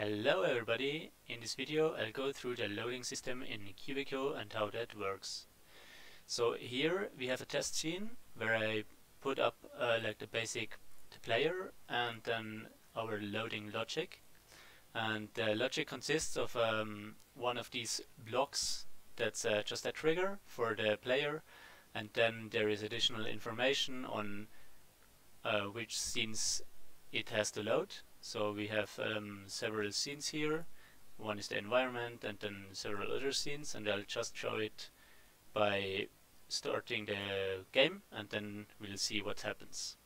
Hello everybody, in this video I'll go through the loading system in Cubico and how that works. So here we have a test scene where I put up like the basic player and then our loading logic. And the logic consists of one of these blocks that's just a trigger for the player, and then there is additional information on which scenes it has to load. So we have several scenes here. One is the environment and then several other scenes, and I'll just show it by starting the game and then we'll see what happens.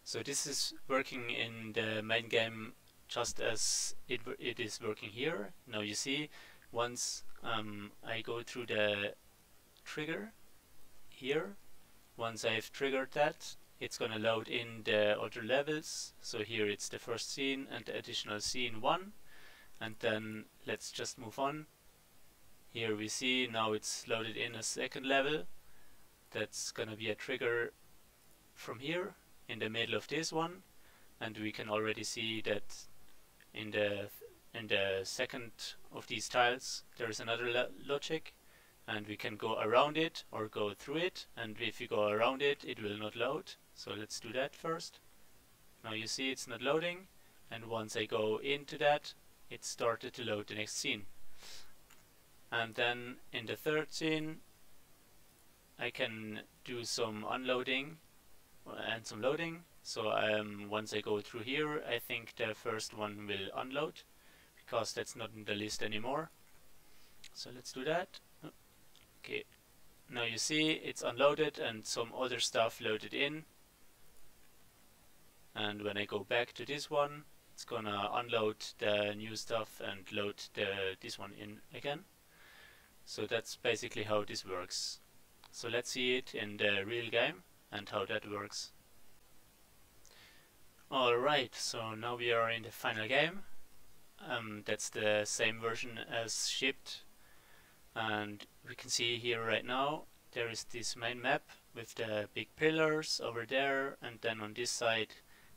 So this is working in the main game just as it is working here. Now you see, once I go through the trigger here, once I've triggered that, it's gonna load in the other levels. So here it's the first scene and the additional scene 1, and then let's just move on. Here we see now it's loaded in a second level. That's gonna be a trigger from here in the middle of this one, and we can already see that in the second of these tiles there is another logic, and we can go around it or go through it, and if you go around it, it will not load. So let's do that first. Now you see it's not loading, and once I go into that, it started to load the next scene. And then in the third scene I can do some unloading and some loading. So once I go through here, I think the first one will unload because that's not in the list anymore. So let's do that. Okay, now you see it's unloaded and some other stuff loaded in. And when I go back to this one, it's gonna unload the new stuff and load this one in again. So that's basically how this works. So let's see it in the real game and how that works. Alright, so now we are in the final game. That's the same version as shipped. And we can see here right now there is this main map with the big pillars over there, and then on this side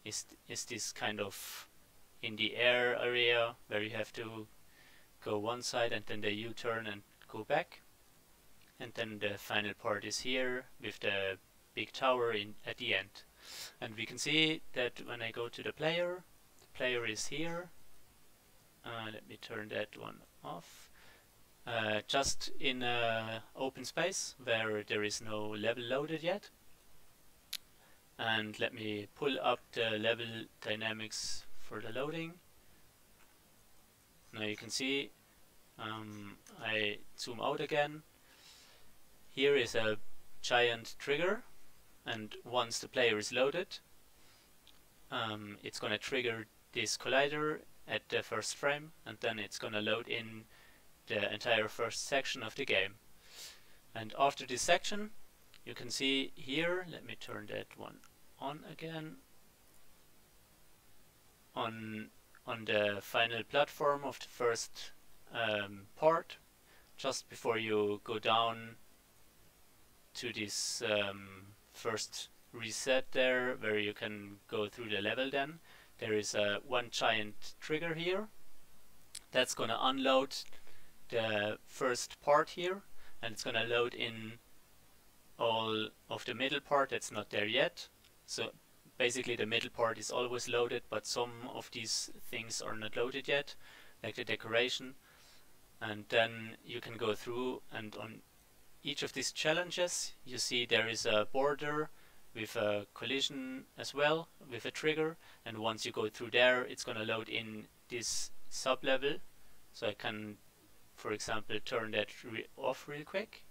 is this kind of in the air area where you have to go one side and then the U-turn and go back. And then the final part is here with the big tower at the end. And we can see that when I go to the player is here. Let me turn that one off. Just in open space where there is no level loaded yet. And let me pull up the level dynamics for the loading. Now you can see I zoom out again. Here is a giant trigger, and once the player is loaded, it's gonna trigger this collider at the first frame, and then it's gonna load in the entire first section of the game. And after this section, you can see here, let me turn that one on again, on the final platform of the first part, just before you go down to this first reset there, where you can go through the level, then there is one giant trigger here that's gonna unload the first part here, and it's gonna load in all of the middle part that's not there yet. So basically the middle part is always loaded, but some of these things are not loaded yet, like the decoration. And then you can go through, and on each of these challenges you see there is a border with a collision as well with a trigger, and once you go through there, it's gonna load in this sub level. So I can, for example, turn that off real quick.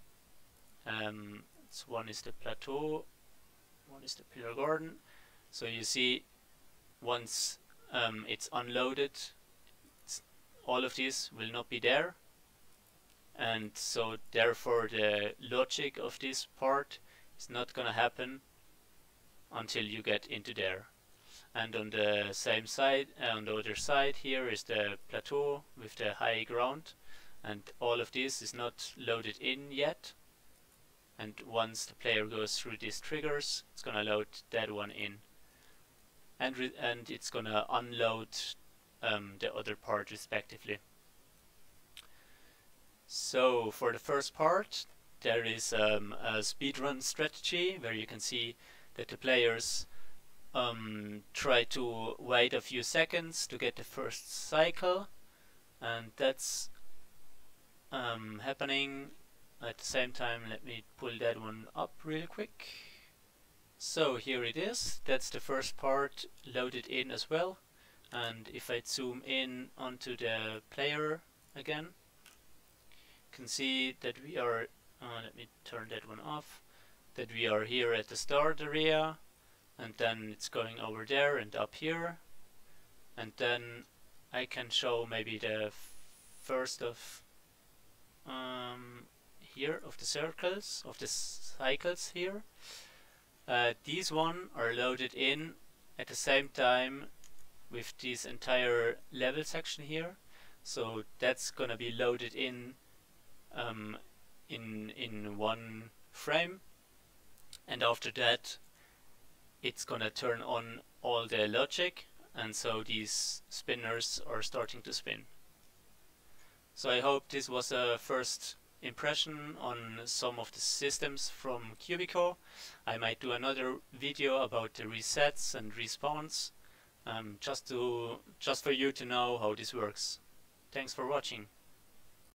So one is the plateau, one is the pillar garden. So you see, once it's unloaded, all of these will not be there, and so therefore the logic of this part is not gonna happen until you get into there. And on the same side, on the other side here is the plateau with the high ground, and all of this is not loaded in yet. And once the player goes through these triggers, it's gonna load that one in, and it's gonna unload the other part respectively. So for the first part, there is a speedrun strategy where you can see that the players try to wait a few seconds to get the first cycle, and that's happening at the same time. Let me pull that one up real quick. So here it is, that's the first part loaded in as well. And if I zoom in onto the player again, you can see that we are, let me turn that one off, that we are here at the start area, and then it's going over there and up here, and then I can show maybe the first of here of the circles, of the cycles here. These one are loaded in at the same time with this entire level section here, so that's gonna be loaded in one frame, and after that it's gonna turn on all the logic, and so these spinners are starting to spin. So I hope this was a first impression on some of the systems from Cubico. I might do another video about the resets and respawns, just for you to know how this works. Thanks for watching.